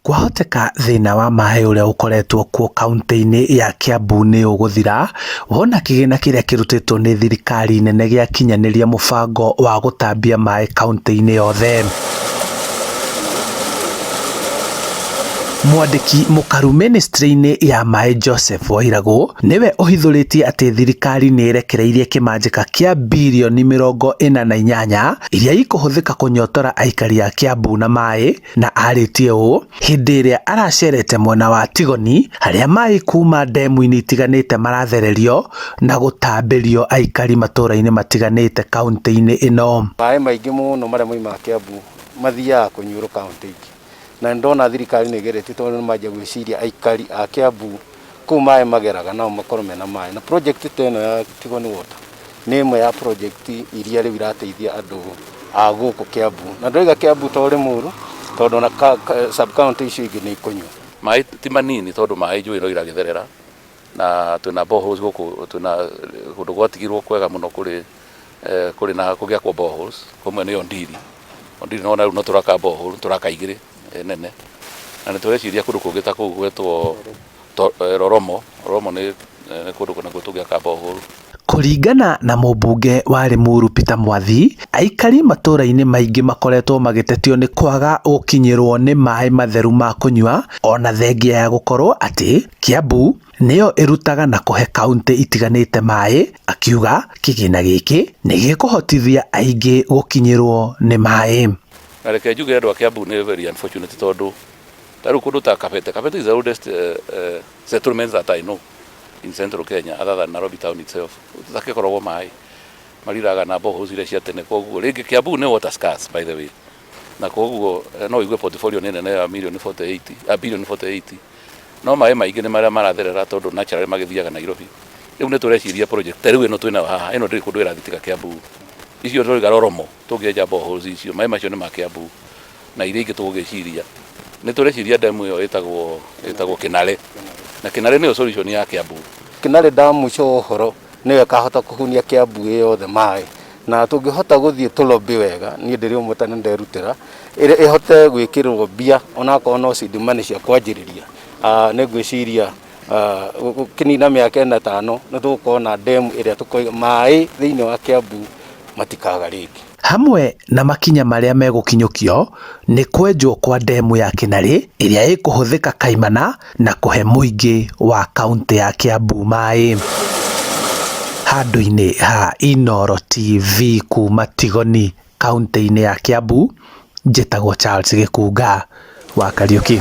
Kwahoteka thina wa maĩ uria ukoretwo kuo kaunti-ini ya Kiambu ni uguthira wona kigina kiria kirutitwo ni thirikari nene giakinyaniria mubango wa gutambia maĩ kaunti-ini yothe. Mwandiki mukaru ministry-ini ya maĩ Joseph Wairagu niwe uhithuritie ati thirikari ni irekereirie kimanjika kia birioni 48 iria ikuhuthika kunyotora aikari a Kiambu na maĩ, na aritie uu hindi iria aracerete mwena wa Tigoni haria maĩ kuma ndemu-ini itiganite marathererio na gutambirio aikari matura-ini matiganite kaunti-ini ino. Maĩ maingi muno maria moimaga Kiambu mathiaga kunyuro kaunti ingi, na ndona thirikari ni igeretie tondu manjia gwiciria aikari a Kiambu kuu maĩ mageraga nao makorwo mena maĩ, na project ino ya Tigoni Water ni imwe ya project iria riu irateithia andu a guku Kiambu, na ndoiga Kiambu tori muru tondu na sub county icio ingi ni ikunywa maĩ ti manini tondu maĩ njui no iragitherera, na twina boreholes guku, twina kundu gwatigirwo kwega muno kuri na kugia kwa boreholes kumwe ni Ondiri no na turaka borehole turaka igiri nene, na nitweciria kundu kungita kuu gwetwo Roromo ni kundu kuna gutugia ka borehole. Kuringana na mubunge wa Limuru Peter Mwathi, aikari matura-ini maingi makoretwo magitetio ni kwaga gukinyirwo ni maĩ matheru ma kunywa, ona thengia ya gukorwo ati Kiambu niyo irutaga na kuhe kaunti itiganite maĩ, akiuga kigina giki ni gikuhotithia aingi gukinyirwo ni maĩ. Na reke njuge andu a Kiambu ni very unfortunate tondu taru kundu ta Kabete is the oldest settlement that I know in central Kenya other than Nairobi town itself. Tutakikoragwo maĩ mariraga na boreholes iria cia tene, koguo ringi Kiambu ni water scarce by the way, na koguo no igue portfolio ni nene ya billion 48 no maĩ maingi ni maria maratherera tondu naturally magithiaga Nairobi. Riu ni tureciria project riu ino twina haha ino ndiri kundu irathitika Kiambu icio turiga Roromo tungienja boreholes icio maĩ macio ni ma Kiambu, na iria ingi tugiciria ni tureciria demu iyo itagwo Kinare, na Kinare niyo solution ya Kiambu. Kinare damu cio horo niwe kahota kuhunia Kiambu yothe maĩ, na tungihota guthie tulobi wega ni ndiri umwe ni nderutira ihote gwikirwo bia onako no sidimani cia kwanjiriria ni gwiciria kinina miaka 5 ni tukona demu iria tukoiga maĩ thiini wa Kiambu matikaga ringi. Hamwe na makinya maria megukinyukio ni kwenjwo kwa demu ya Kinare iria ikuhuthika kaimana na kuhe muingi wa kaunti ya Kiambu maĩ. Handu-ini ha Inooro TV kuma Tigoni kaunti-ini ya Kiambu, njitagwo Charles Gikunga wa Kariuki.